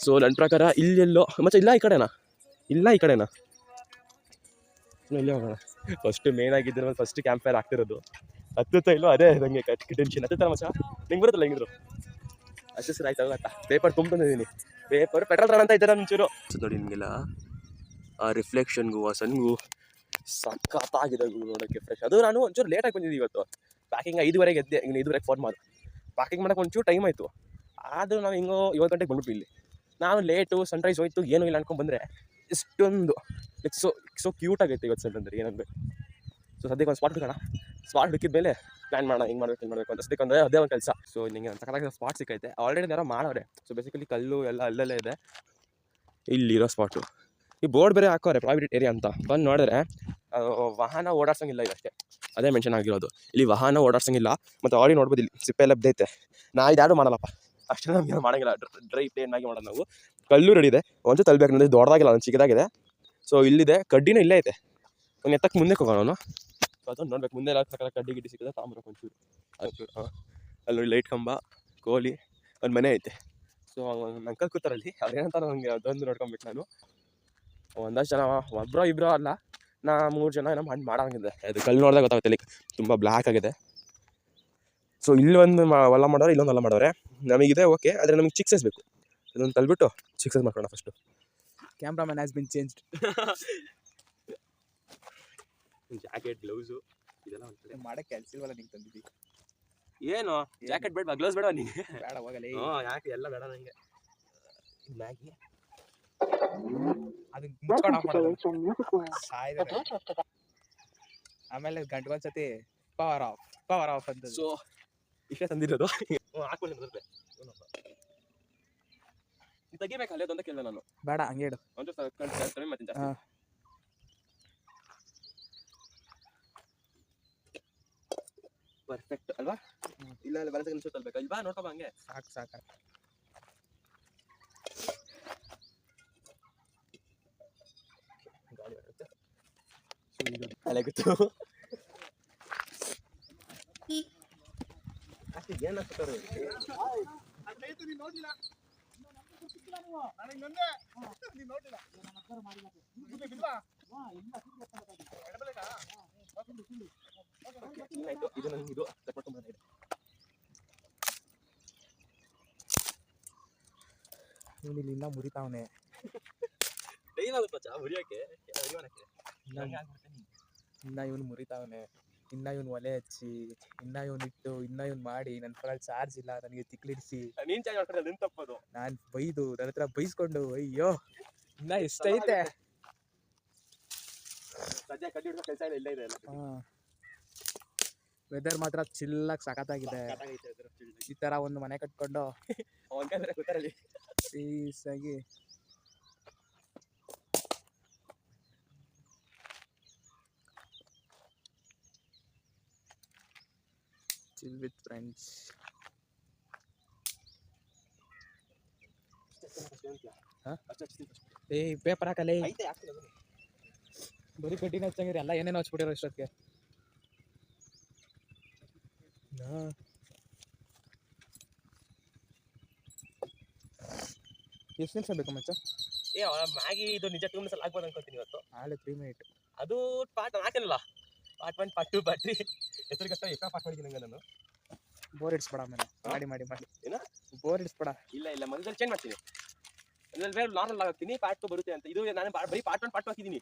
So ನನ್ನ ಪ್ರಕಾರ ಇಲ್ಲೆಲ್ಲೋ ಮತ್ತೆ ಇಲ್ಲ ಈ ಕಡೆನಾ ಇಲ್ಲೇ ಹೋಗೋಣ. ಫಸ್ಟ್ ಮೇನ್ ಆಗಿದ್ದರೆ ಫಸ್ಟ್ ಕ್ಯಾಂಪ್ ಫೈರ್ ಆಗ್ತಿರೋದು ಹತ್ತುತ್ತಾ ಇಲ್ಲೋ ಅದೇ ನನಗೆ ಟೆನ್ಷನ್ ಹತ್ತುತ್ತಾ ಮಚ್ಚ ನಿಂಗೆ ಬರುತ್ತಲ್ಲ ಹೆಂಗಿದ್ರು ಅಷ್ಟು ಸರಿ ಆಯ್ತು ಆಗ ಪೇಪರ್ ತುಂಬಿದ್ದೀನಿ ಪೇಪರ್ ಪೆಟ್ರೋಲ್ ರನ್ ಅಂತ ಇದ್ದಾರೆ ಮುಂಚೂರು ನೋಡಿ ನಿಮಗೆಲ್ಲ ಆ ರಿಫ್ಲೆಕ್ಷನ್ಗೂ ಆ ಸನ್ಗೂ ಸಖತ್ತಾಗಿದೆ ನೋಡೋಕ್ಕೆ ಫ್ರೆಶ್. ಅದು ನಾನು ಒಂಚೂರು ಲೇಟಾಗಿ ಬಂದಿದ್ದೆ ಇವತ್ತು ಪ್ಯಾಕಿಂಗ್ 5:30 ಎದ್ದೆ. ಇನ್ನು 5:30 ಫೋನ್ ಮಾಡಿ ಪ್ಯಾಕಿಂಗ್ ಮಾಡೋಕೆ ಒಂಚೂರು ಟೈಮ್ ಆಯಿತು. ಆದರೂ ನಾವು ಹಿಂಗೋ 7 ಗಂಟೆಗೆ ಬಂದ್ಬಿಟ್ಟು ಇಲ್ಲಿ ನಾವು ಲೇಟು ಸನ್ರೈಸ್ ಹೋಯ್ತು ಏನೂ ಇಲ್ಲ ಅನ್ಕೊಂಡು ಬಂದರೆ ಇಷ್ಟೊಂದು ಸೊ ಕ್ಯೂಟ್ ಆಗೈತೆ ಇವತ್ತು ಸನ್ ಅಂದರೆ ಏನಂದರೆ. ಸೊ ಸದ್ಯಕ್ಕೆ ಒಂದು ಸ್ಪಾಟ್ ಹುಡುಕೋಣ. ಸ್ಪಾಟ್ ಹುಡುಕಿದ ಮೇಲೆ ಪ್ಲ್ಯಾನ್ ಮಾಡೋಣ ಹಿಂಗೆ ಮಾಡಬೇಕು ಅಂತ. ಸದ್ಯಕ್ಕೆ ಅಂದರೆ ಅದೇ ಒಂದು ಕೆಲಸ. ಸೊ ನಿಮಗೆ ಒಂದು ಸಕ್ಕತ್ತಾಗಿ ಸ್ಪಾಟ್ ಸಿಕ್ಕೈತೆ ಆಲ್ರೆಡಿ ಯಾರೋ ಮಾಡೋರೆ. ಸೊ ಬೇಸಿಕಲಿ ಕಲ್ಲು ಎಲ್ಲ ಅಲ್ಲಲ್ಲೇ ಇದೆ ಇಲ್ಲಿರೋ ಸ್ಪಾಟು. ಈ ಬೋರ್ಡ್ ಬೇರೆ ಹಾಕೋರೆ ಪ್ರೈವೇಟ್ ಏರಿಯಾ ಅಂತ. ಬಂದು ನೋಡಿದ್ರೆ ವಾಹನ ಓಡಾಡ್ಸಂಗಿಲ್ಲ ಇದಷ್ಟೇ, ಅದೇ ಮೆನ್ಷನ್ ಆಗಿರೋದು. ಇಲ್ಲಿ ವಾಹನ ಓಡಾಡ್ಸಂಗಿಲ್ಲ. ಮತ್ತು ಆಡಿ ನೋಡ್ಬೋದು ಇಲ್ಲಿ ಸಿಪ್ಪೆ ಎಲ್ಲ ಬಿದ್ದೈತೆ. ಯಾರು ಮಾಡಲ್ಲಪ್ಪ ಅಷ್ಟೇ, ನಮ್ಗೆ ಮಾಡೋಂಗಿಲ್ಲ. ಡ್ರೈ ಪ್ಲೇನ್ ಆಗಿ ಮಾಡೋದು ನಾವು. ಕಲ್ಲು ರೆಡಿ ಇದೆ, ಒಂಚೂರು ತಲಬೇಕು ಅಂದರೆ ದೊಡ್ಡದಾಗಿಲ್ಲ, ಒಂದು ಚಿಕ್ಕದಾಗಿದೆ. ಸೊ ಇಲ್ಲಿದೆ ಕಡ್ಡಿನೂ ಇಲ್ಲೇ ಐತೆ. ಒಂದು ಎತ್ತಕ್ಕೆ ಮುಂದೆ ಹೋಗೋಣ ಅವನು. ಸೊ ಅದನ್ನು ನೋಡ್ಬೇಕು ಮುಂದೆ ಎಲ್ಲ ಕಡ್ಡಿ ಗಿಡ್ಡಿ ಸಿಕ್ಕಿದ್ರೆ ತಾಂಬರಕ್ಕೆ ಒಂಚೂರು ಅಲ್ಲಿ ಲೈಟ್ ಕಂಬ, ಕೋಲಿ, ಒಂದು ಮನೆ ಐತೆ. ಸೊ ಅಂಕಲ್ ಕೂತಾರಲ್ಲಿ ಅವ್ರೇನಂತ ನನಗೆ ಅದೊಂದು ನೋಡ್ಕೊಬೇಕು. ನಾನು ಒಂದಷ್ಟು ಜನ ಒಬ್ಬರೋ ಇಬ್ಬರೋ ಅಲ್ಲ, 3 ಜನ ಏನೋ ಮಾಡೋಂಗಿದೆ. ಅದು ಕಲ್ಲು ನೋಡಿದಾಗ ಗೊತ್ತಾಗುತ್ತೆ ಇಲ್ಲಿ ತುಂಬ ಬ್ಲ್ಯಾಕ್ ಆಗಿದೆ. ಸೊ ಇಲ್ಲೊಂದು ಹೊಲ ಮಾಡೋರೆ, ಇಲ್ಲೊಂದು ಹೊಲ ಮಾಡೋರೆ. ನಮಗಿದೆ ಓಕೆ, ಆದರೆ ನಮಗೆ ಚಿಕ್ ಸೈಜ್ ಬೇಕು. ಇದೊಂದು ತಲ್ಬಿಟ್ಟು ಚಿಕ್ ಸೈಜ್ ಮಾಡ್ಕೊಳ್ಳೋಣ first. Cameraman has been changed. Jacket gloves ಇದೆಲ್ಲ ಮಾಡೋಕ್ಕೆ ಕೆಲಸ ಇಲ್ವಲ್ಲ ನಿಂಗೆ ತಂದಿದ್ದೀವಿ. ಏನು ಜಾಕೆಟ್ ಬೇಡ ಗ್ಲೌಸ್ ಬೇಡ ನಿಮಗೆ? ಬೇಡ ಹೋಗಲೇ. ಯಾಕೆ ಎಲ್ಲ ಬೇಡ ನನಗೆ. ಮ್ಯಾಗಿ ಅದನ್ನ ಮುಚ್ಕೊಂಡು ಆಫ್ ಮಾಡೋದು ಆಮೇಲೆ ಗಂಟೆಗೊಂದ್ಸತಿ ಪವರ್ ಆಫ್ ಅಂತ. ಸೊ ಇಷ್ಟೇ ತಂದಿರೋದು. ಹಾಕೊಂಡು ತೆಗಿಬೇಕು ಅಲ್ಲಿ ಅದೊಂದ ಕೇಳಿದೆ ನಾನು. ಬೇಡ ಹಂಗೆ ಹೇಳು. ಪರ್ಫೆಕ್ಟ್ ಅಲ್ವಾ? ಇಲ್ಲ ಅಲ್ಲಿ ಬರತ್ತೆ ಅನ್ಸುತ್ತಲ್ಬೇಕು ಅಲ್ವಾ? ನೋಡ್ಕೊ ಹಂಗೆ ಸಾಕು ಗಾಳಿ ಬರುತ್ತೆ ಅಲ್ಲೇ ಗೊತ್ತು. ಏನು ಇದು ನನಗೆ ಇದು ತಗೊಂಡು ಇಲ್ಲಿಂದ ಮುರಿತಾವನೆ. ಟೈಮ್ ಆಗುತ್ತೆ ಮುರಿಯೋಕ್ಕೆ. ಇನ್ನ ಇವನು ಮುರಿತಾವನೆ. ಇನ್ನ ಇವನು ಒಲೆ ಹಚ್ಚಿ, ಇನ್ನ ಇವನು ಇಟ್ಟು, ಇನ್ನ ಇವನು ಮಾಡಿ, ನನ್ನ ಫೋನಲ್ಲಿ ಚಾರ್ಜ್ ಇಲ್ಲ, ನನಗೆ ತಿಕ್ಲಿಡಿಸಿ ನೀನು ಚಾರ್ಜ್ ಮಾಡ್ತಾರೆ ಅದನ್ನು ತಪ್ಪದು. ನಾನು ಬೈದು ನನ್ನ ಹತ್ರ ಬೈಸ್ಕೊಂಡು ಅಯ್ಯೋ ಇನ್ನ ಎಷ್ಟೈತೆ. ಸದ್ಯ ಕಡ್ಡಿ ಹಿಡಿದ ಕೆಲಸ ಇಲ್ಲ, ಇಲ್ಲೇ ಇದೆ ಎಲ್ಲ. ವೆದರ್ ಮಾತ್ರ ಚಿಲ್ಲಾಗಿ ಸಖತ್ತಾಗಿದೆ. ಈ ಥರ ಒಂದು ಮನೆ ಕಟ್ಕೊಂಡು ಪೀಸಾಗಿ chill with friends. ಪೇಪರ್ ಹಾಕಲೇ ಬರೀ ಕಡ್ಡಿನ ಹಚ್ಚಂಗಿರಿ ಎಲ್ಲ ಏನೇನು ಹಚ್ಬಿಟ್ಟಿರೋ ಇಷ್ಟೊತ್ತಿಗೆ. ಎಷ್ಟು ನಿಮಿಷ ಬೇಕು ಮಚ್ಚ? ಮ್ಯಾಗಿ ಇದು ನಿಜ 2 ನಿಮಿಷ ಆಗ್ಬೋದು ಅನ್ಕೊತೀನಿ ಇವತ್ತು. ನಾಳೆ 3 ಮಿನಿಟ್. ಅದು ಪಾರ್ಟ್ ಹಾಕಲ್ಲ, ಪಾರ್ಟ್ 1 ಪಾರ್ಟ್ 2 ಪಾರ್ಟ್ 3 ಹೆಸರಿಗಷ್ಟ ಎಕ್ಸ್ಟ್ರಾ ಪಾರ್ಟ್ ಮಾಡಿದ್ದೀನಿ ನಂಗೆ ನಾನು. ಬೋರ್ ಇಡ್ಸ್ಬೇಡ ಆಮೇಲೆ ಮಾಡಿ ಏನ ಬೋರ್ ಇಡ್ಸ್ಬೇಡ. ಇಲ್ಲ ಮಧ್ಯದಲ್ಲಿ ಚೇಂಜ್ ಮಾಡ್ತೀನಿ. ಅದ್ರಲ್ಲಿ ಬೇರೆ ನಾರ್ಮಲ್ ಹಾಕ್ತೀನಿ, ಪಾರ್ಟ್ 2 ಬರುತ್ತೆ ಅಂತ. ಇದು ನಾನು ಬರೀ ಪಾರ್ಟ್ 1 ಪಾರ್ಟ್ 2 ಹಾಕಿದ್ದೀನಿ.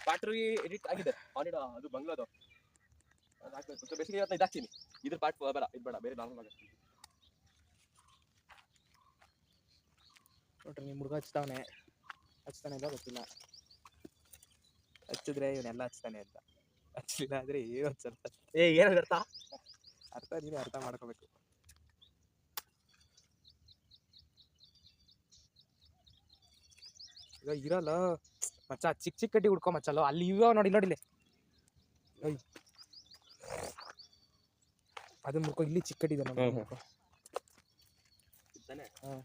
ಪಾರ್ಟ್ 3 ಎಡಿಟ್ ಆಗಿದೆ ಆಲ್ರೆಡಿ. ಅದು ಬಂಗ್ಲಾದು ಅದು ಹಾಕ್ಬೇಕು. ಸೊ ಬೇಸಿಗೆ ಇವತ್ತು ಇದಾಗ್ತೀನಿ. ಇದ್ರ ಪಾರ್ಟ್ ಬೇಡ, ಇದು ಬೇಡ, ಬೇರೆ ನಾರ್ಮಲ್ ಆಗುತ್ತೆ. ನೋಡ್ರಿ ನಿಮ್ಮ ಹುಡುಗ ಹಚ್ತಾನೆ ಇಲ್ಲ ಗೊತ್ತಿಲ್ಲ. ಹಚ್ಚಿದ್ರೆ ಇವನ್ನೆಲ್ಲ ಹಚ್ತಾನೆ ಅಂತ, ಹಚ್ಚಲಿಲ್ಲ ಆದರೆ ಏನು ಹಚ್ಚಲ್ಲ. ಏನಾದ್ರು ಅರ್ಥ ನೀವೇ ಅರ್ಥ ಮಾಡ್ಕೋಬೇಕು. ಈಗ ಇರಲ್ಲ ಮಚ್ಚ, ಚಿಕ್ಕ ಕಡ್ಡಿ ಹುಡ್ಕೊ ಮಚ್ಚಲ್ಲ. ಅಲ್ಲಿ ಇವ ನೋಡಿಲ್ಲ ಅದನ್ನ ಮುಡ್ಕೊ. ಇಲ್ಲಿ ಚಿಕ್ಕ ಕಡ್ಡಿ ಇದೆ ನೋಡಿ. ಹಾಂ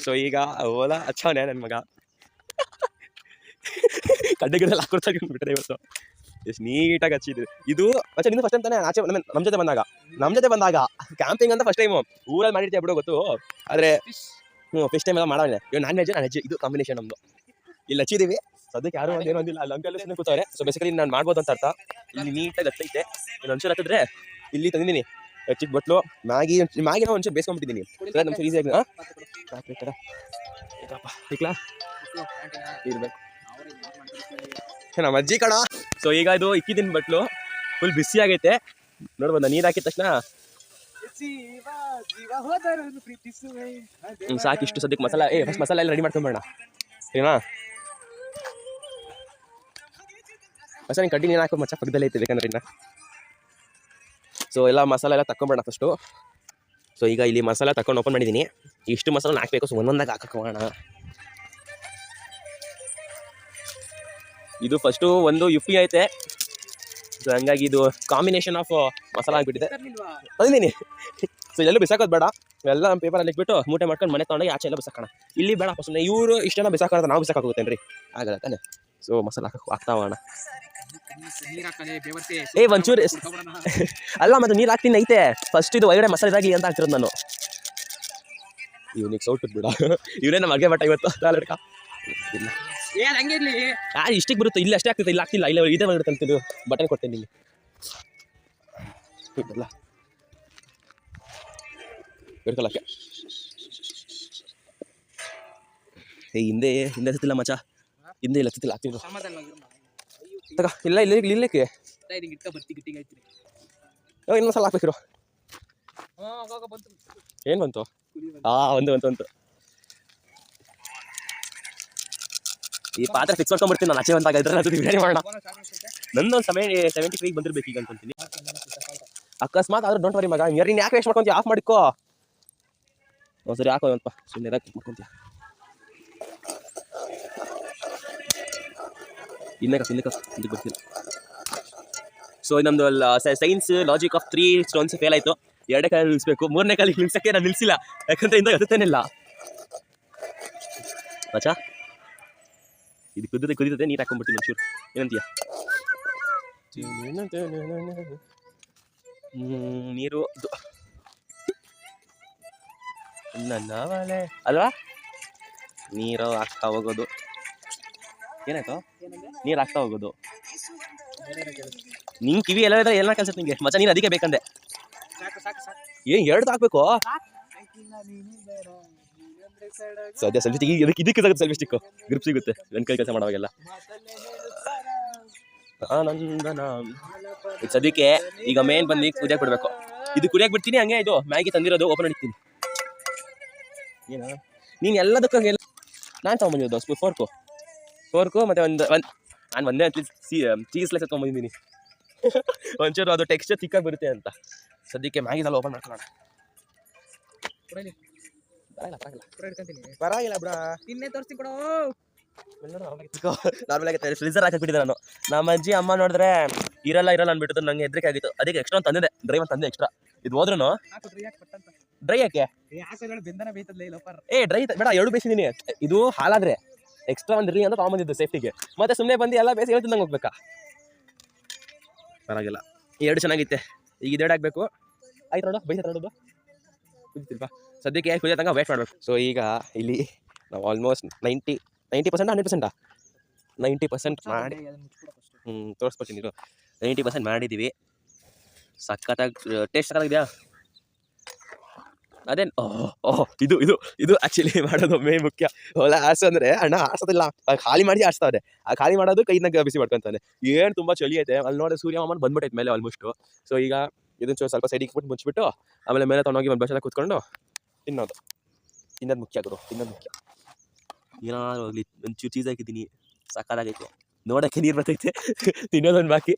ಸೊ ಈಗ ಓಲಾ ಹಚ್ಚವನೇ ನನ್ನ ಮಗ ಕಡ್ಡೆಗಿಡಲ್ಲಿ ಹಾಕೊಡ್ತಾ ಬಿಟ್ರೆ ಇವತ್ತು ಎಷ್ಟು ನೀಟಾಗಿ ಹಚ್ಚಿದ್ರು. ಇದು ಮತ್ತೆ ನಿಂದು ಫಸ್ಟ್ ಟೈಮ್ ತಾನೇ ಆಚೆ ನಮ್ಮ ಜೊತೆ ಬಂದಾಗ ಕ್ಯಾಂಪಿಂಗ್ ಅಂತ ಫಸ್ಟ್ ಟೈಮು ಊರಲ್ಲಿ ಮಾಡಿರ್ತೀವಿ ಬಿಡೋ ಗೊತ್ತು. ಆದರೆ ಫಸ್ಟ್ ಟೈಮ್ ಎಲ್ಲ ಮಾಡೋಣ. ಇವಾಗ ನಾನ್ ವೆಜ್ ಇದು ಕಾಂಬಿನೇಷನ್ ನಮ್ಮದು. ಇಲ್ಲಿ ಹಚ್ಚಿದ್ದೀವಿ ಸದ್ಯಕ್ಕೆ ಯಾರು ಒಂದು ಏನೊಂದಿಲ್ಲ. ಅಲ್ಲಿ ಅಂಕಲ್ ಕೂತವ್ರೆ. ಸೊ ಬೇಸಿಕಲಿ ನಾನು ಮಾಡ್ಬೋದು ಅಂತ ಅರ್ಥ. ಇಲ್ಲಿ ನೀಟಾಗಿ ಹತ್ತೈತೆ. ಇನ್ನು ಒಂಚೂರು ಹತ್ತಿದ್ರೆ ಇಲ್ಲಿ ತಂದಿದ್ದೀನಿ ಚಿಕ್ಕ ಬಟ್ಲು ಮ್ಯಾಗಿನ ಒಂಚೂರು ಬೇಸ್ಕೊಂಡ್ಬಿಟ್ಟಿದ್ದೀನಿ. ನಮ್ಗೆ ಈಸಿಯಾಗಿ ಇರ್ಬೇಕು ನಮ್ಮ ಅಜ್ಜಿ ಕಣ. ಸೊ ಈಗ ಇದು ಇಕ್ಕಿದ್ದೀನಿ ಬಟ್ಲು ಫುಲ್ ಬಿಸಿ ಆಗೈತೆ ನೋಡ್ಬೋದು. ನೀರು ಹಾಕಿದ ತಕ್ಷಣ ಸಾಕಿಷ್ಟು ಸದ್ಯಕ್ಕೆ ಮಸಾಲ ಫಸ್ಟ್ ಮಸಾಲ ಎಲ್ಲ ರೆಡಿ ಮಾಡ್ಕೊಂಬೇಡ ಏನಾ ಮಚ್ಚ. ನೀನು ಕಡ್ಡಿ ನೀನು ಹಾಕೋ ಮಚ್ಚ ಪಕ್ಕದಲ್ಲೇ ಐತೆ ಬೇಕಂದ್ರೆ ಇನ್ನ. ಸೊ ಎಲ್ಲ ಮಸಾಲ ಎಲ್ಲ ತಗೊಂಬೇಡ ಫಸ್ಟು. ಸೊ ಈಗ ಇಲ್ಲಿ ಮಸಾಲ ತಗೊಂಡು ಓಪನ್ ಮಾಡಿದ್ದೀನಿ. ಇಷ್ಟು ಮಸಾಲ ಹಾಕಬೇಕು. ಸೊ ಒಂದೊಂದಾಗಿ ಹಾಕೋಣ. ಇದು ಫಸ್ಟು ಒಂದು ಯುಪಿ ಐತೆ. ಸೊ ಹಂಗಾಗಿ ಇದು ಕಾಂಬಿನೇಷನ್ ಆಫ್ ಮಸಾಲ ಆಗಿಬಿಟ್ಟಿದೆ. ತಂದಿದ್ದೀನಿ. ಸೊ ಎಲ್ಲೂ ಬಿಸಾಕೋದು ಬೇಡ. ಎಲ್ಲ ಪೇಪರಲ್ಲಿ ಇಟ್ಬಿಟ್ಟು ಮೂಟೆ ಮಾಡ್ಕೊಂಡು ಮನೆ ತೊಗೊಂಡೋಗಿ ಆಚೆ ಎಲ್ಲ ಬಿಸಾಕೋಣ. ಇಲ್ಲಿ ಬೇಡ ಸುಮ್ಮನೆ ಇವರು ಇಷ್ಟೆಲ್ಲ ಬಿಸಾಕೋಣ. ನಾವು ಬಿಸಾಕೋಗುತ್ತೇನ್ರಿ ಆಗಲ್ಲ ತಾನೆ. ಸೊ ಮಸಾಲ ಹಾಕ್ತಾ ಹೋಗೋಣ. ಒಂಚೂರು ಅಲ್ಲ ಮತ್ತೆ ನೀರು ಹಾಕ್ತೀನಿ ಐತೆ. ಫಸ್ಟ್ ಇದು ಒಳಗಡೆ ಮಸಾಲೆ ಇದಾಗಲಿ ಅಂತ ಹಾಕ್ತಿರೋದು ನಾನು. ಇವನಿಗೆ ಸೌಟ್ ಬಿಡ. ಇವನೇ ನಮ್ಮ ಅಡುಗೆ ಬಟ್ಟ ಇವತ್ತು ಲಾಲಡ್ಕ ಇಲ್ಲ ಇಷ್ಟಿಗೆ ಬರುತ್ತೆ. ಇಲ್ಲಿ ಅಷ್ಟೇ ಆಗ್ತದೆ. ಇಲ್ಲ ಆಗ್ತಿಲ್ಲ. ಇಲ್ಲ ಇದೇ ಬರುತ್ತೆ ಅಂತಿದ್ದು ಬಟನ್ ಕೊಡ್ತೇನೆ ಇಲ್ಲಿ ಇಲ್ಲ ಹಿಡ್ಕೊಳಕ್ಕೆ. ಹಿಂದೆ ಹತ್ತಿಲ್ಲ ಮಚ್ಚ. ಹಿಂದೆ ಇಲ್ಲ ಹತ್ತಿಲ್ಲ ಆಗ್ತಿದ್ದು ತಗ. ಇಲ್ಲ ಇಲ್ಲಕ್ಕೆ ಇನ್ನೊಂದ್ಸಲ ಹಾಕ್ಬೇಕಿರೋ. ಏನು ಬಂತು? ಒಂದು ಈ ಪಾತ್ರೆ ಫಿಕ್ಸ್ ಮಾಡ್ಕೊಂಡ್ಬಿಡ್ತೀನಿ ನಾನು. ಆಚೆ ಬಂದಾಗ ಇದ್ರಲ್ಲಿ ಅದು ಬಿರಿಯಾನಿ ಮಾಡೋಣ. ನಂದೊಂದು 73 ಬಂದಿರ್ಬೇಕು ಈಗ ಅನ್ಕೊಂತೀನಿ. ಅಕಸ್ಮಾತ್ ಆದ್ರೂ ಡೋಂಟ್ ವರಿ ಮಗ. ನೀನು ಯಾಕೆ ವೇಸ್ಟ್ ಮಾಡ್ಕೊಂತೀಯ? ಆಫ್ ಮಾಡಿಕೋ. ಸರಿ ಹಾಕೋದಪ್ಪ ಸುಮ್ಮನೆ ಮಾಡ್ಕೊಂತೀಯ. ಇನ್ನಕ್ಕೆ ಬರ್ತಿಲ್ಲ. ಸೊ ನಮ್ದು science logic of 3 stones fail ಆಯಿತು. 2ನೇ ಕಾಲ ನಿಲ್ಲಿಸ್ಬೇಕು. 3ನೇ ಕಾಲಿಗೆ ನಿಲ್ಸಕ್ಕೆ ನಾನು ನಿಲ್ಸಿಲ್ಲ. ಯಾಕಂದ್ರೆ ಇಂದ ಹತ್ತೇನಿಲ್ಲ ಮಚ್ಚಾ. ಇದು ಕುದಿತದೆ. ನೀರು ಹಾಕೊಂಡ್ಬಿಡ್ತೀನಿ ಒಂಚೂರು. ಏನಂತೀಯ? ನೀರು ನನ್ನ ಅಲ್ವಾ? ನೀರು ಹಾಕ್ತಾ ಹೋಗೋದು. ಏನಾಯ್ತು? ನೀರು ಹಾಕ್ತಾ ಹೋಗೋದು. ನಿಂಗೆ ಕಿವಿ ಎಲ್ಲ ಎಲ್ಲ ಕೆಲಸ ನಿಂಗೆ ಮಚ್ಚ. ನೀನು ಅದಕ್ಕೆ ಬೇಕಂದೆ. ಏನು 2 ಹಾಕ್ಬೇಕು? ಸದ್ಯ ಸೆಲ್ಫಿ ಸ್ಟಿಕ್ ಇದಕ್ಕೆ ಸೆಲ್ಫಿ ಸ್ಟಿಕ್ ಗ್ರಿಪ್ ಸಿಗುತ್ತೆ ನನ್ನ ಕೈ ಕೆಲಸ ಮಾಡೋವಾಗೆಲ್ಲ. ಆನಂದನ ಸದ್ಯಕ್ಕೆ ಈಗ ಮೇನ್ ಬಂದು ಕುದಿಯಕ್ಕೆ ಬಿಡಬೇಕು. ಇದು ಕುದಿಯಕ್ಕೆ ಬಿಡ್ತೀನಿ. ಹಂಗೆ ಇದು ಮ್ಯಾಗಿ ತಂದಿರೋದು ಓಪನ್ ಮಾಡಿರ್ತೀನಿ. ಏನ ನೀನು ಎಲ್ಲದಕ್ಕೂ ನಾನು ತೊಗೊಂಬಂದಿರೋದು ಫೋರ್ಕು ಮತ್ತು ನಾನು ಒಂದೇ ಚೀಸ್ ಸ್ಲೈಸ್ ತೊಗೊಂಬಂದಿದ್ದೀನಿ. ಒಂಚೂರು ಅದು ಟೆಕ್ಸ್ಚರ್ ತಿಕ್ಕಾಗಿ ಬರುತ್ತೆ ಅಂತ. ಸದ್ಯಕ್ಕೆ ಮ್ಯಾಗಿನೆಲ್ಲ ಓಪನ್ ಮಾಡ್ಕೊಳ್ಳೋಣ. ಪರವಾಗಿಲ್ಲ ಬ್ರಾ. ಇನ್ನೇ ತೋರಿಸ್ತೀನಿ ಕೊಡೋ. ನಾರ್ಮಲ್ ಆಗಿ ಫ್ರೀಜರ್ ಹಾಕಿಬಿಟ್ಟಿದ್ದೆ ನಾನು. ನಮ್ಮ ಅಜ್ಜಿ ಅಮ್ಮ ನೋಡಿದ್ರೆ ಇರಲ್ಲ ಅಂದ್ಬಿಟ್ಟು ನಂಗೆ ಹೆದರಿಕೆ ಆಗಿತ್ತು. ಅದಕ್ಕೆ ಎಕ್ಸ್ಟ್ರಾ ಒಂದು ತಂದಿದೆ. ಡ್ರೈ ಒಂದು ತಂದೆ ಎಕ್ಸ್ಟ್ರಾ. ಇದು ಹೋದ್ರೂ ಡ್ರೈ ಯಾಕೆ? ಡ್ರೈ ಬೇಡ. 2 ಬೇಯಿಸಿದ್ದೀನಿ. ಇದು ಹಾಲಾದ್ರೆ ಎಕ್ಸ್ಟ್ರಾ ಒಂದು ರೀ ಅಂತ ತೊಗೊಂಬಂದಿದ್ದು ಸೇಫ್ಟಿಗೆ. ಮತ್ತೆ ಸುಮ್ಮನೆ ಬಂದು ಎಲ್ಲ ಬೇಸಿ ಹೇಳ್ತಿದ್ದಂಗೆ ಹೋಗ್ಬೇಕಾ? ಪರವಾಗಿಲ್ಲ. 2 ಚೆನ್ನಾಗಿತ್ತೆ. ಈಗ ಇದು 2 ಆಗಬೇಕು. ಆಯ್ತು ನೋಡು. ಬೇಯಿಸಿ ನೋಡೋದು ಕುದಿತಿಲ್ವಾ? ಸದ್ಯಕ್ಕೆ ಕುದಿಯೋ ತನಕ ವೇಟ್ ಮಾಡಬೇಕು. ಸೊ ಈಗ ಇಲ್ಲಿ ನಾವು ಆಲ್ಮೋಸ್ಟ್ 90% 100% 90% ಮಾಡಿ ತೋರಿಸ್ಕೊಡ್ತೀನಿ. ಇದು 90% ಮಾಡಿದ್ದೀವಿ. ಸಖತ್ತಾಗಿ ಟೇಸ್ಟ್ ಸಖತ್ತಾಗಿದೆಯಾ? ಅದೇನು ಇದು ಆ್ಯಕ್ಚುಲಿ ಮಾಡೋದು ಮೇನ್ ಮುಖ್ಯ. ಹೊಲ ಆರ್ಸು ಅಂದರೆ ಅಣ್ಣ ಆರ್ಸೋದಿಲ್ಲ. ಖಾಲಿ ಮಾಡಿ ಆರಿಸ್ತಾವ್ರೆ. ಆ ಖಾಲಿ ಮಾಡೋದು ಕೈನಾಗ ಬಿಸಿ ಮಾಡ್ಕೊತಾನೆ. ಏನು ತುಂಬ ಚಳಿ ಐತೆ. ಅಲ್ಲಿ ನೋಡಿ ಸೂರ್ಯಮಾಮನ್ ಬಂದ್ಬಿಟ್ಟೈತೆ ಮೇಲೆ ಆಲ್ಮೋಸ್ಟು. ಸೊ ಈಗ ಇದನ್ನು ಸ್ವಲ್ಪ ಸೈಡಿಗೆ ಇಟ್ಬಿಟ್ಟು ಮುಚ್ಚಿಬಿಟ್ಟು ಆಮೇಲೆ ಮೇಲೆ ತೊಗೊಂಡೋಗಿ ಒಂದು ಬಸ್ಸೆಲ್ಲ ಕೂತ್ಕೊಂಡು ತಿನ್ನೋದು ಮುಖ್ಯ ಗುರು. ತಿನ್ನೋದು ಮುಖ್ಯ. ಏನಾದ್ರು ಹೋಗ್ಲಿ ಒಂಚೂರು ಚೀಸ್ ಹಾಕಿದ್ದೀನಿ. ಸಕ್ಕತ್ತಾಗೈತೆ. ನೋಡೋಕ್ಕೆ ನೀರು ಬರ್ತೈತೆ. ತಿನ್ನೋದೊಂದು ಬಾಕಿ.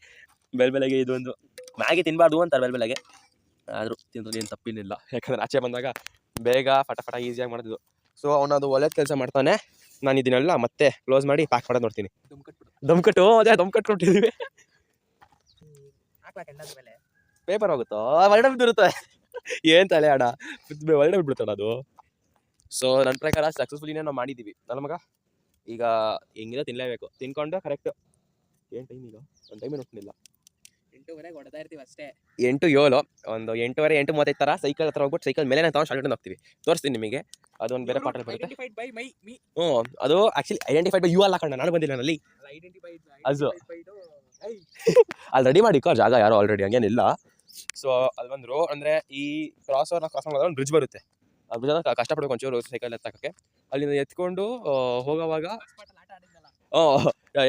ಬೆಳಗ್ಗೆ ಇದೊಂದು ಮ್ಯಾಗಿ ತಿನ್ನಬಾರ್ದು ಅಂತಾರೆ ಬೆಳಗ್ಗೆ. ಆದರೂ ತಿನ್ನೋದು ಏನು ತಪ್ಪಿನಿಲ್ಲ. ಯಾಕಂದರೆ ಆಚೆ ಬಂದಾಗ ಬೇಗ ಫಟ ಈಸಿಯಾಗಿ ಮಾಡೋದು. ಸೊ ಅವನದು ಒಳ್ಳೆಯ ಕೆಲಸ ಮಾಡ್ತಾನೆ. ನಾನು ಇದನ್ನೆಲ್ಲ ಮತ್ತೆ ಕ್ಲೋಸ್ ಮಾಡಿ ಪ್ಯಾಕ್ ಮಾಡೋದು ನೋಡ್ತೀನಿ. ದಮ್ ಕಟ್ಬಿಡು. ದಮ್ ಕಟ್ಟು ಅದೇ ದಮ್ ಕಟ್ಕೊಟ್ಟಿದ್ದೀವಿ. ಹಾಕ್ಲಾ ಕೆಂಡಾದ್ಮೇಲೆ ಪೇಪರ್ ಹೋಗುತ್ತೋ ಹೊರಡೆ ಬಿದ್ದಿರುತ್ತೆ. ಏನು ತಲೆ ಅಣ್ಣ, ಹೊರಡೆ ಬಿಟ್ಬಿಡ್ತಾಣ ಅದು. ಸೊ ನನ್ನ ಪ್ರಕಾರ ಸಕ್ಸಸ್ಫುಲಿನೇ ನಾವು ಮಾಡಿದ್ದೀವಿ ನನ್ನ ಮಗ. ಈಗ ಹೆಂಗಿರೋ ತಿನ್ನಲೇಬೇಕು, ತಿನ್ಕೊಂಡು ಕರೆಕ್ಟ್ ಏನು ಟೈಮ್ ಈಗ ಒಂದು ಟೈಮೇ ನೋಡ್ಕೊಂಡಿಲ್ಲ. 8:30 ಹೊಡೆದಾ ಇರ್ತೀವಿ ಅಷ್ಟೇ. 8:07 ಒಂದು 8:30 8:35 ಥರ ಸೈಕಲ್ ಹತ್ರ ಹೋಗ್ಬಿಟ್ಟು ಸೈಕಲ್ ಮೇಲೆ ನಾವು ಶಾರ್ಟ್ ಹೋಗ್ತೀವಿ. ತೋರಿಸ್ತೀನಿ ನಿಮಗೆ, ಅದೊಂದು ಬೇರೆ ಪಾಠ ಬರುತ್ತೆ. Identified by my me. ಅದು ಆ್ಯಕ್ಚುಲಿ ಐಡೆಂಟಿಫೈಡ್ ಬೈ ಯು ಅಲ್ಲ ಕಣ್ಣ, ನಾನು ಬಂದಿಲ್ಲ ಅಲ್ಲಿ. ಐಡೆಂಟಿಫೈಡ್ ಅದು. ಬೈ ಅಲ್ಲಿ ರೆಡಿ ಮಾಡಿಕೋ ಜಾಗ ಯಾರೋ ಆಲ್ರೆಡಿ, ಹಂಗೇನಿಲ್ಲ. ಸೊ ಅಲ್ಲಿ ಬಂದರು ಅಂದರೆ ಈ ಕ್ರಾಸ್ ಮಾಡೋದ್ರೆ ಒಂದು ಬ್ರಿಡ್ಜ್ ಬರುತ್ತೆ. ಆ ಬ್ರಿಡ್ಜ್ ಕಷ್ಟಪಡ್ಬೇಕು ಒಂಚೂರು ಸೈಕಲ್ ಎತ್ತಕ್ಕೆ. ಅಲ್ಲಿಂದ ಎತ್ಕೊಂಡು ಹೋಗೋವಾಗ ಆಟ ಆಡಿದ್ನಲ್ಲ.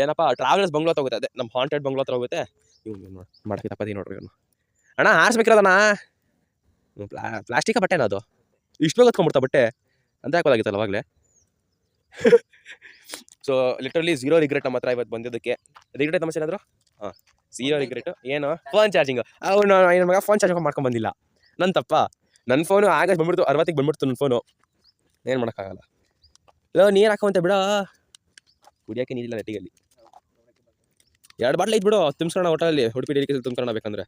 ಏನಪ್ಪ ಟ್ರಾವೆಲರ್ಸ್ ಬಂಗ್ಲೋ ಹತ್ರ ಹೋಗುತ್ತೆ, ಅದೇ ನಮ್ಮ ಹಾಂಟೆಡ್ ಬಂಗ್ಲೋ ಹತ್ರ ಹೋಗುತ್ತೆ. ಇವ್ನು ನೋಡಿ ಮಾಡಕ್ಕೆ ತಪ್ಪದಿ ನೋಡ್ರಿ ಇವನು. ಅಣ್ಣ ಆರಿಸ್ಬೇಕಿರೋದಣ್ಣ, ಪ್ಲಾಸ್ಟಿಕ ಬಟ್ಟೆನ ಅದು ಇಷ್ಟು ಬೇಗ ಹೊತ್ಕೊಂಡ್ಬಿಡ್ತಾ ಬಟ್ಟೆ ಅಂತ ಹಾಕೋದಾಗಿತ್ತಲ್ಲ ಅವಾಗಲೇ. ಸೊ ಲಿಟ್ರಲಿ 0 ರಿಗ್ರೆಟ್ ನಮ್ಮ ಹತ್ರ ಇವತ್ತು ಬಂದಿದ್ದಕ್ಕೆ. ರಿಗ್ರೆಟ್ ಸಮಸ್ಯೆ ಏನಾದ್ರು? ಹಾಂ 0 ರಿಗ್ರೆಟ್. ಏನು ಫೋನ್ ಚಾರ್ಜಿಂಗ್, ಅವನು ನನ್ನ ಮಗ ಫೋನ್ ಚಾರ್ಜಿಂಗ್ ಮಾಡ್ಕೊಂಡು ಬಂದಿಲ್ಲ. ನನ್ನ ತಪ್ಪ. ನನ್ನ ಫೋನು ಆಗಸ್ಟ್ ಬಂದ್ಬಿಡ್ತು, 60ಗೆ ಬಂದ್ಬಿಡ್ತು ನನ್ನ ಫೋನು. ಏನು ಮಾಡೋಕ್ಕಾಗಲ್ಲ. ಲೋ ನೀರು ಹಾಕೋಂತ ಬಿಡೋ, ಕುಡಿಯೋಕ್ಕೆ ನೀರಿಲ್ಲ ನೆಟ್ಟಿಗಲ್ಲಿ. 2 ಬಾಟ್ಲ್ ಐತೆ ಬಿಡು, ತುಂಬಿಸ್ಕೊಳ್ಳೋಣ ಹೋಟೆಲಲ್ಲಿ, ಉಡುಪಿ ಡೆಲಿಕೇಸಿ ತುಂಬ್ಕೊಳ್ಳೋಣ ಬೇಕಂದ್ರೆ.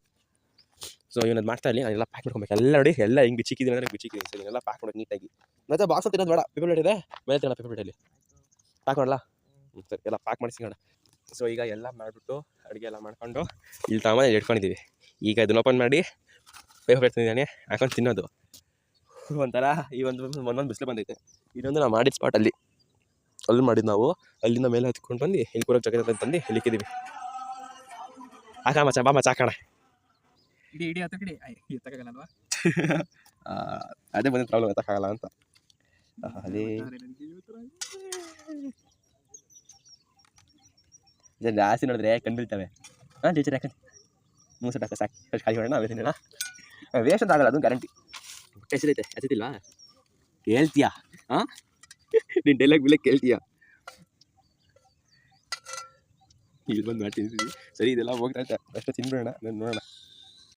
ಸೊ ಇವನದು ಮಾಡ್ತಾ ಇರಲಿ, ನಾನೆಲ್ಲ ಪ್ಯಾಕ್ ಮಾಡ್ಕೊಬೇಕು. ಎಲ್ಲ ನೋಡಿ ಎಲ್ಲ ಹಿಂಗೆ ಬಿಚ್ಚಿಕ್ಕಿದ್ದೀನಿ ಅಂದರೆ ಬಿಚ್ಚಿಕ್ಕಿದ್ದೀನಿ. ಸರಿ ಎಲ್ಲ ಪ್ಯಾಕ್ ಮಾಡೋದು ನೀಟಾಗಿ. ಮತ್ತೆ ಬಾಕ್ಸ್ ತಿನ್ನೋದು ಬೇಡ, ಪೇಪರ್ ಪ್ಲೇಟ್ ಇದೆ ಮೇಲೆ ತಿನ್ನೋಣ. ಪೇಪರ್ ಪ್ಲೇಟಲ್ಲಿ ಪ್ಯಾಕ್ ಮಾಡಲ್ಲ. ಸರಿ ಎಲ್ಲ ಪ್ಯಾಕ್ ಮಾಡಿಸ್ಕೋಣ. ಸೊ ಈಗ ಎಲ್ಲ ಮಾಡಿಬಿಟ್ಟು ಅಡುಗೆ ಎಲ್ಲ ಮಾಡ್ಕೊಂಡು ಇಲ್ಲಿ ತಗೊಂಡು ಇಟ್ಕೊಂಡಿದ್ದೀವಿ. ಈಗ ಇದನ್ನ ಓಪನ್ ಮಾಡಿ ಪೇಪರ್ ಪ್ಲೇಟ್ ತಿಂದಿದ್ದಾನೆ ಹಾಕೊಂಡು ತಿನ್ನೋದು. ಒಂಥರ ಈ ಒಂದೊಂದು ಬಿಸಿಲು ಬಂದೈತೆ. ಇದೊಂದು ನಾವು ಮಾಡಿದ ಸ್ಪಾಟಲ್ಲಿ ಅಲ್ಲಿ ಮಾಡಿದ್ದು ನಾವು. ಅಲ್ಲಿಂದ ಮೇಲೆ ಹತ್ಕೊಂಡು ಬಂದು ಇಲ್ಲಿ ಕೂರೋಕೆ ಜಾಗ ತಂದು ಇಲ್ಲಿಕ್ಕಿದ್ದೀವಿ. ಹಾಕ ಮಚ್ಚ ಬಾ ಮಚ್ಚ ಹಾಕೋಣ. ಇಡೀ ಹತ್ತು ಕಡೆ ಎತ್ತಕ್ಕಾಗಲ್ಲಲ್ವಾ? ಅದೇ ಬಂದಿದ್ದು ಪ್ರಾಬ್ಲಮ್, ಎತ್ತಕ್ಕಾಗಲ್ಲ ಅಂತ. ಅದೇ ಜಾಸ್ತಿ ನೋಡಿದ್ರೆ ಕಂಡಿಲ್ತವೆ. ಹಾಂ ಟೀಚರ್ ಯಾಕಂತ ಮೂಸು ಹಾಕ ಸಾಕು, ಫಸ್ಟ್ ಖಾಲಿ ಮಾಡೋಣ. ಆಮೇಲೆ ತಿನ್ನೋಣ. ವೇಸ್ಟ್ ಅಂತ ಆಗಲ್ಲ, ಅದು ಗ್ಯಾರಂಟಿ. ಹೆಸರೈತೆ ಹತ್ತಿಲ್ವಾ ಕೇಳ್ತೀಯಾ? ಹಾಂ ನೀನು ಡೈಲಾಗ್ ಬಿಲ್ಲೇ ಕೇಳ್ತೀಯಾ? ಇಲ್ಲಿ ಬಂದು ಮಾಡ್ತೀನಿ. ಸರಿ ಇದೆಲ್ಲ ಹೋಗ್ತಾ ಇದ್ದೆ ಅಷ್ಟೇ, ತಿನ್ಬಿಡೋಣ. ನಾನು ನೋಡೋಣ.